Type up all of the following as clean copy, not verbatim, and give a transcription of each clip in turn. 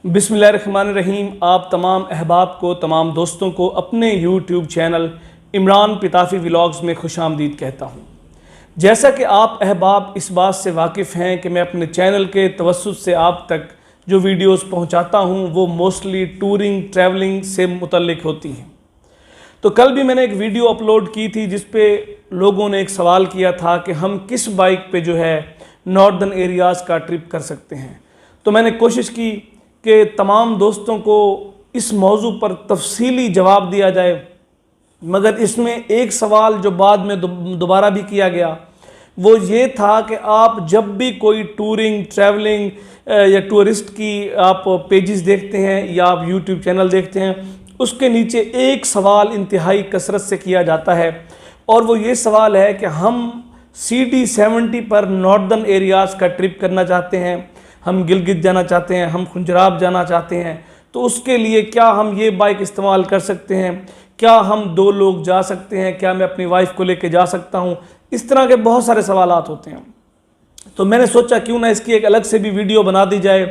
बिस्मिल्लाहिर्रहमानिर्रहीम। आप तमाम अहबाब को, तमाम दोस्तों को अपने YouTube channel Imran Pitafi vlogs में खुशामदीद कहता हूँ। जैसा कि आप अहबाब इस बात से वाकिफ़ हैं कि मैं अपने चैनल के तवस्सुत से आप तक जो वीडियोस पहुँचाता हूँ वो मोस्टली टूरिंग, ट्रैवलिंग से मुतल्लिक होती हैं। तो कल भी मैंने एक वीडियो अपलोड की थी जिस पे लोगों ने एक सवाल किया था कि हम किस बाइक पे जो है नॉर्दर्न एरियाज़ का ट्रिप कर सकते हैं। तो मैंने कोशिश की कि तमाम दोस्तों को इस मौजू पर तफसीली जवाब दिया जाए, मगर इसमें एक सवाल जो बाद में दोबारा भी किया गया वो ये था कि आप जब भी कोई टूरिंग, ट्रैवलिंग या टूरिस्ट की आप पेजेस देखते हैं या आप यूट्यूब चैनल देखते हैं, उसके नीचे एक सवाल इंतहाई कसरत से किया जाता है और वो ये सवाल है कि हम CD70 पर नॉर्दर्न एरियाज़ का ट्रिप करना चाहते हैं, हम गिलगित जाना चाहते हैं, हम खुंजराब जाना चाहते हैं, तो उसके लिए क्या हम ये बाइक इस्तेमाल कर सकते हैं, क्या हम 2 लोग जा सकते हैं, क्या मैं अपनी वाइफ को लेके जा सकता हूँ। इस तरह के बहुत सारे सवालात होते हैं। तो मैंने सोचा क्यों ना इसकी एक अलग से भी वीडियो बना दी जाए,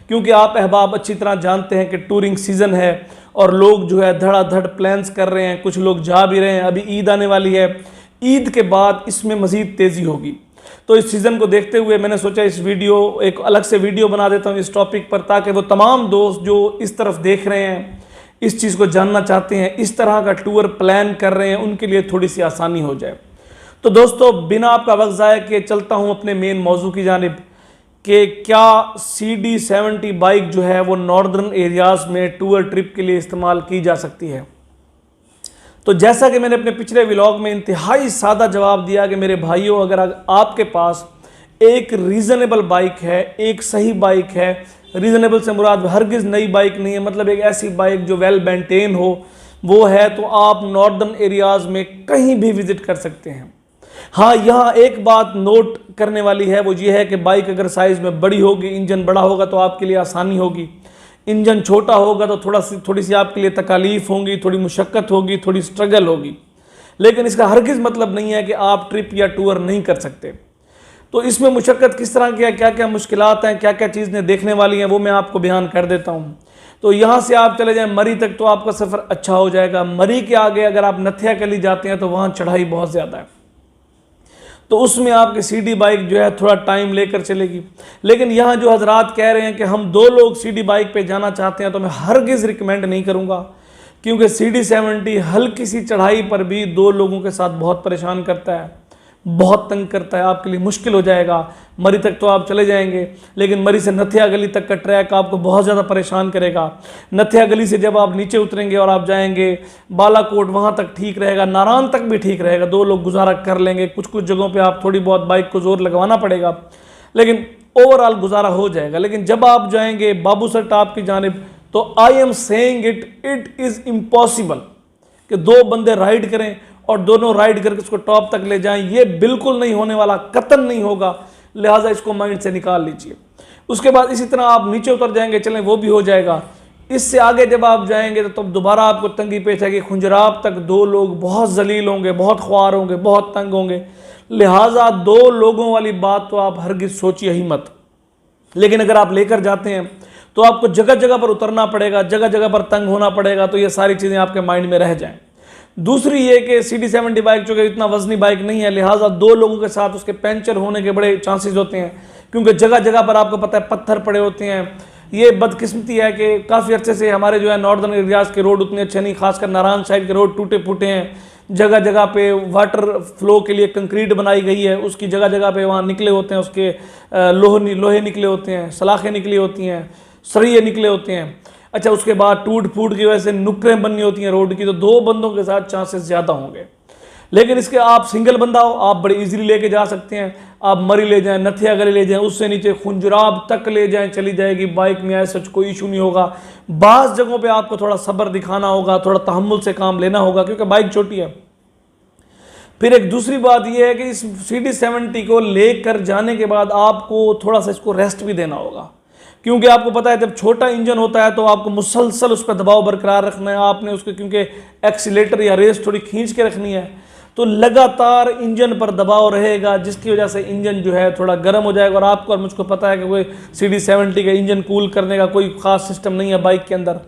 क्योंकि आप अहबाब अच्छी तरह जानते हैं कि टूरिंग सीज़न है और लोग जो है धड़ाधड़ प्लान्स कर रहे हैं, कुछ लोग जा भी रहे हैं। अभी ईद आने वाली है, ईद के बाद इसमें मज़ीद तेज़ी होगी। तो इस सीज़न को देखते हुए मैंने सोचा इस वीडियो एक अलग से वीडियो बना देता हूँ इस टॉपिक पर, ताकि वो तमाम दोस्त जो इस तरफ देख रहे हैं, इस चीज़ को जानना चाहते हैं, इस तरह का टूर प्लान कर रहे हैं, उनके लिए थोड़ी सी आसानी हो जाए। तो दोस्तों, बिना आपका वक्त ज़ाया किए चलता हूँ अपने मेन मौजू की जानिब कि क्या CD70 बाइक जो है वो नॉर्दर्न एरियाज़ में टूर ट्रिप के लिए इस्तेमाल की जा सकती है। तो जैसा कि मैंने अपने पिछले व्लॉग में इंतहाई सादा जवाब दिया कि मेरे भाइयों, अगर आपके पास एक रीज़नेबल बाइक है, एक सही बाइक है, रीज़नेबल से मुराद हरगिज़ नई बाइक नहीं है, मतलब एक ऐसी बाइक जो वेल मेंटेन हो, वो है, तो आप नॉर्दर्न एरियाज़ में कहीं भी विज़िट कर सकते हैं। हाँ, यहाँ एक बात नोट करने वाली है, वो ये है कि बाइक अगर साइज़ में बड़ी होगी, इंजन बड़ा होगा तो आपके लिए आसानी होगी। इंजन छोटा होगा तो थोड़ी सी आपके लिए तकालीफ होंगी, थोड़ी मुशक्क़त होगी, थोड़ी स्ट्रगल होगी। लेकिन इसका हरगिज़ मतलब नहीं है कि आप ट्रिप या टूर नहीं कर सकते। तो इसमें मुशक्क़त किस तरह की है, क्या क्या मुश्किलात हैं, क्या क्या चीज़ें देखने वाली हैं, वो मैं आपको बयान कर देता हूँ। तो यहाँ से आप चले जाएँ मरी तक तो आपका सफ़र अच्छा हो जाएगा। मरी के आगे अगर आप नथिया कली जाते हैं तो वहाँ चढ़ाई बहुत ज़्यादा है, तो उसमें आपकी CD बाइक जो है थोड़ा टाइम लेकर चलेगी। लेकिन यहाँ जो हजरात कह रहे हैं कि हम 2 लोग CD बाइक पे जाना चाहते हैं, तो मैं हरगिज़ रिकमेंड नहीं करूँगा, क्योंकि CD70 हल्की सी चढ़ाई पर भी 2 लोगों के साथ बहुत परेशान करता है, बहुत तंग करता है, आपके लिए मुश्किल हो जाएगा। मरी तक तो आप चले जाएंगे, लेकिन मरी से नथिया गली तक का ट्रैक आपको बहुत ज़्यादा परेशान करेगा। नथिया गली से जब आप नीचे उतरेंगे और आप जाएंगे बालाकोट, वहाँ तक ठीक रहेगा, नारायण तक भी ठीक रहेगा, 2 लोग गुजारा कर लेंगे। कुछ कुछ जगहों पे आप थोड़ी बहुत बाइक को जोर लगवाना पड़ेगा, लेकिन ओवरऑल गुजारा हो जाएगा। लेकिन जब आप जाएंगे बाबूसर टॉप की जानिब, तो I am saying it is impossible कि 2 बंदे राइड करें और दोनों राइड करके उसको टॉप तक ले जाएं। ये बिल्कुल नहीं होने वाला, कतन नहीं होगा, लिहाजा इसको माइंड से निकाल लीजिए। उसके बाद इसी तरह आप नीचे उतर जाएंगे, चलें वो भी हो जाएगा। इससे आगे जब आप जाएंगे तो तब दोबारा आपको तंगी पेश आएगी। खुंजराब तक 2 लोग बहुत जलील होंगे, बहुत ख्वार होंगे, बहुत तंग होंगे, लिहाजा 2 लोगों वाली बात तो आप हरगिज़ सोचिए ही मत। लेकिन अगर आप लेकर जाते हैं तो आपको जगह जगह पर उतरना पड़ेगा, जगह जगह पर तंग होना पड़ेगा, तो ये सारी चीज़ें आपके माइंड में रह जाएँ। दूसरी ये कि CD70 बाइक चूँकि इतना वजनी बाइक नहीं है, लिहाजा 2 लोगों के साथ उसके पंचर होने के बड़े चांसेस होते हैं, क्योंकि जगह जगह पर आपको पता है पत्थर पड़े होते हैं। ये बदकिस्मती है कि काफ़ी अर्से से हमारे जो है नॉर्दर्न एरियाज़ के रोड उतने अच्छे नहीं, खासकर नारायण साइड के रोड टूटे फूटे हैं। जगह जगह पे वाटर फ्लो के लिए कंक्रीट बनाई गई है, उसकी जगह जगह पे वहाँ निकले होते हैं, उसके लोहे निकले होते हैं, सलाखें निकली होती हैं, सरिये निकले होते हैं। अच्छा, उसके बाद टूट फूट की वजह से नुक्करें बननी होती हैं रोड की, तो 2 बंदों के साथ चांसेस ज़्यादा होंगे। लेकिन इसके आप सिंगल बंदा हो, आप बड़े इजीली लेके जा सकते हैं। आप मरी ले जाएं, नथिया गली ले जाएं, उससे नीचे खुंजराब तक ले जाएं, चली जाएगी बाइक में, ऐसा कोई इशू नहीं होगा। बाज़ जगहों पे आपको थोड़ा सब्र दिखाना होगा, थोड़ा तहम्मुल से काम लेना होगा, क्योंकि बाइक छोटी है। फिर एक दूसरी बात यह है कि इस CD70 को लेकर जाने के बाद आपको थोड़ा सा इसको रेस्ट भी देना होगा, क्योंकि आपको पता है जब छोटा इंजन होता है तो आपको मुसलसल उस पर दबाव बरकरार रखना है आपने उसके, क्योंकि एक्सीलेटर या रेस थोड़ी खींच के रखनी है। तो लगातार इंजन पर दबाव रहेगा, जिसकी वजह से इंजन जो है थोड़ा गर्म हो जाएगा। और आपको और मुझको पता है कि कोई CD70 का इंजन कूल करने का कोई ख़ास सिस्टम नहीं है बाइक के अंदर,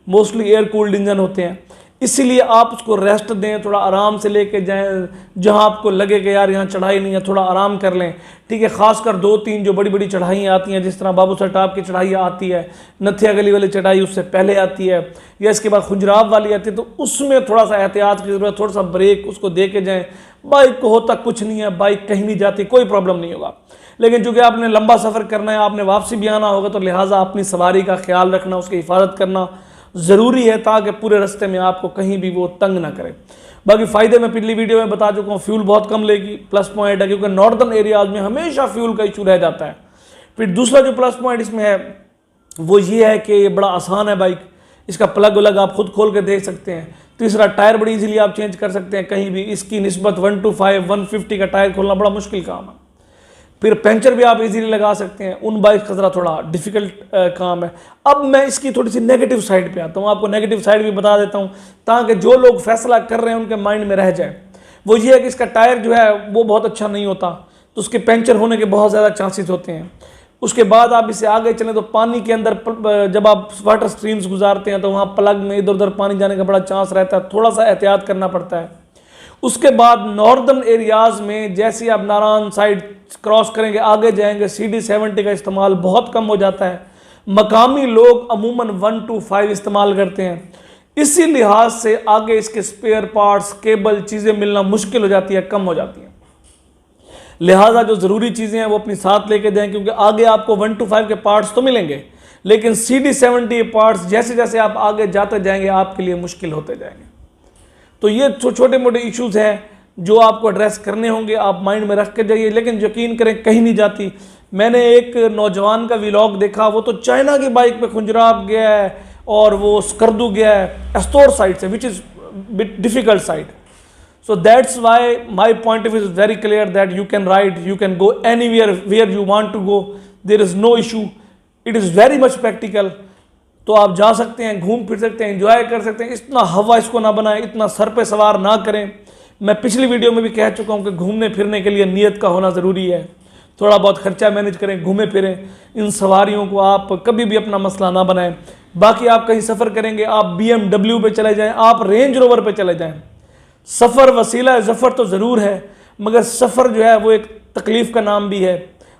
मोस्टली एयर कूल्ड इंजन होते हैं। इसीलिए आप उसको रेस्ट दें, थोड़ा आराम से लेके जाएं। जहां आपको लगे कि यार यहाँ चढ़ाई नहीं है, थोड़ा आराम कर लें, ठीक है। खासकर 2-3 जो बड़ी बड़ी चढ़ाइयाँ आती हैं, जिस तरह बाबूसर टॉप की चढ़ाई आती है, नथिया गली वाली चढ़ाई उससे पहले आती है, या इसके बाद खुजराब वाली आती है, तो उसमें थोड़ा सा एहतियात की ज़रूरत, थोड़ा सा ब्रेक उसको दे के जाएँ। बाइक को होता कुछ नहीं है, बाइक कहीं नहीं जाती, कोई प्रॉब्लम नहीं होगा। लेकिन चूँकि आपने लंबा सफ़र करना है, आपने वापसी भी आना होगा, तो लिहाजा अपनी सवारी का ख्याल रखना, उसकी हिफाजत करना ज़रूरी है, ताकि पूरे रास्ते में आपको कहीं भी वो तंग ना करे। बाकी फ़ायदे मैं पिछली वीडियो में बता चुका हूँ, फ्यूल बहुत कम लेगी, प्लस पॉइंट है, क्योंकि नॉर्दर्न एरियाज में हमेशा फ्यूल का इशू रह जाता है। फिर दूसरा जो प्लस पॉइंट इसमें है वो ये है कि ये बड़ा आसान है बाइक, इसका प्लग वलग आप खुद खोल के देख सकते हैं। तीसरा, टायर बड़ी इजीली आप चेंज कर सकते हैं कहीं भी, इसकी निस्बत 1:5 150 का टायर खोलना बड़ा मुश्किल काम है। फिर पंचर भी आप इजीली लगा सकते हैं, उन बाइक का ज़रा थोड़ा डिफ़िकल्ट काम है। अब मैं इसकी थोड़ी सी नेगेटिव साइड पे आता हूँ, आपको नेगेटिव साइड भी बता देता हूँ, ताकि जो लोग फैसला कर रहे हैं उनके माइंड में रह जाए। वो ये है कि इसका टायर जो है वो बहुत अच्छा नहीं होता, तो उसके पंचर होने के बहुत ज़्यादा चांसेस होते हैं। उसके बाद आप इसे आगे चलें तो पानी के अंदर जब आप वाटर स्ट्रीम्स गुजारते हैं तो वहाँ प्लग में इधर उधर पानी जाने का बड़ा चांस रहता है, थोड़ा सा एहतियात करना पड़ता है। उसके बाद नॉर्दर्न एरियाज़ में जैसे आप नारायण साइड क्रॉस करेंगे, आगे जाएंगे, CD70 का इस्तेमाल बहुत कम हो जाता है। मकामी लोग अमूमन 1:5 इस्तेमाल करते हैं, इसी लिहाज से आगे इसके स्पेयर पार्ट्स, केबल, चीज़ें मिलना मुश्किल हो जाती है, कम हो जाती हैं। लिहाजा जो ज़रूरी चीज़ें हैं वो अपनी साथ लेके जाएं, क्योंकि आगे आपको 1:5 के पार्ट्स तो मिलेंगे, लेकिन CD70 पार्ट्स जैसे जैसे आप आगे जाते जाएंगे आपके लिए मुश्किल होते जाएंगे। तो ये छोटे मोटे इश्यूज हैं जो आपको एड्रेस करने होंगे, आप माइंड में रख के जाइए। लेकिन यकीन करें कहीं नहीं जाती। मैंने एक नौजवान का व्लॉग देखा, वो तो चाइना की बाइक पे खुंजराब गया है और वो स्कर्दू गया है एस्तोर साइड से, which is bit difficult side. So that's why my point of view is very clear that you can ride, you can go anywhere where you want to go. There is no issue. It is very much practical. तो आप जा सकते हैं, घूम फिर सकते हैं, enjoy कर सकते हैं। इतना हवा इसको ना बनाएं, इतना सर पे सवार ना करें। मैं पिछली वीडियो में भी कह चुका हूँ कि घूमने फिरने के लिए नीयत का होना ज़रूरी है। थोड़ा बहुत खर्चा मैनेज करें, घूमें फिरें। इन सवारियों को आप कभी भी अपना मसला ना बनाएं। बाकी आप कहीं सफ़र करेंगे, आप BMW पे चले जाएँ, आप रेंज रोवर पे चले जाएँ। सफ़र वसीला ज़फ़र तो ज़रूर है, मगर सफ़र जो है वो एक तकलीफ़ का नाम भी है,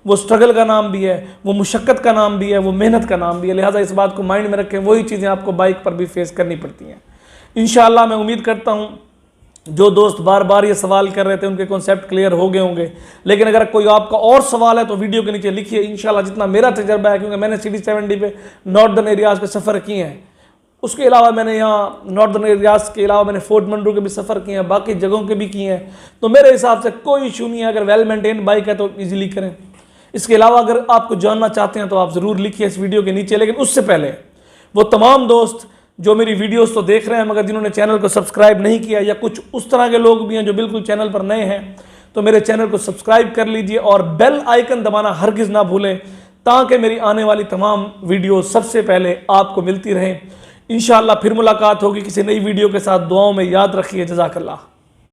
वो स्ट्रगल का नाम भी है, वो मुशक्क़त का नाम भी है, वो मेहनत का नाम भी है। लिहाजा इस बात को माइंड में रखें, वही चीज़ें आपको बाइक पर भी फेस करनी पड़ती हैं। इंशाअल्लाह मैं उम्मीद करता हूँ जो दोस्त बार बार ये सवाल कर रहे थे उनके कॉन्सेप्ट क्लियर हो गए होंगे। लेकिन अगर कोई आपका और सवाल है तो वीडियो के नीचे लिखिए। इंशाअल्लाह जितना मेरा तजर्बा है, क्योंकि मैंने CD70 पे नॉर्दर्न एरियाज़ पे सफ़र किए हैं, उसके अलावा मैंने यहाँ नॉर्दर्न एरियाज़ के अलावा मैंने फोर्ट मंडू के भी सफ़र किए हैं, बाकी जगहों के भी किए हैं। तो मेरे हिसाब से कोई इशू नहीं है, अगर वेल मेंटेन बाइक है तो इजीली करें। इसके अलावा अगर आपको जानना चाहते हैं तो आप ज़रूर लिखिए इस वीडियो के नीचे। लेकिन उससे पहले वो तमाम दोस्त जो मेरी वीडियोस तो देख रहे हैं मगर जिन्होंने चैनल को सब्सक्राइब नहीं किया, या कुछ उस तरह के लोग भी हैं जो बिल्कुल चैनल पर नए हैं, तो मेरे चैनल को सब्सक्राइब कर लीजिए और बेल आइकन दबाना हरगिज़ ना भूलें, ताकि मेरी आने वाली तमाम वीडियो सबसे पहले आपको मिलती रहें। इंशाअल्लाह फिर मुलाकात होगी किसी नई वीडियो के साथ। दुआओं में याद रखिए। जज़ाकल्लाह।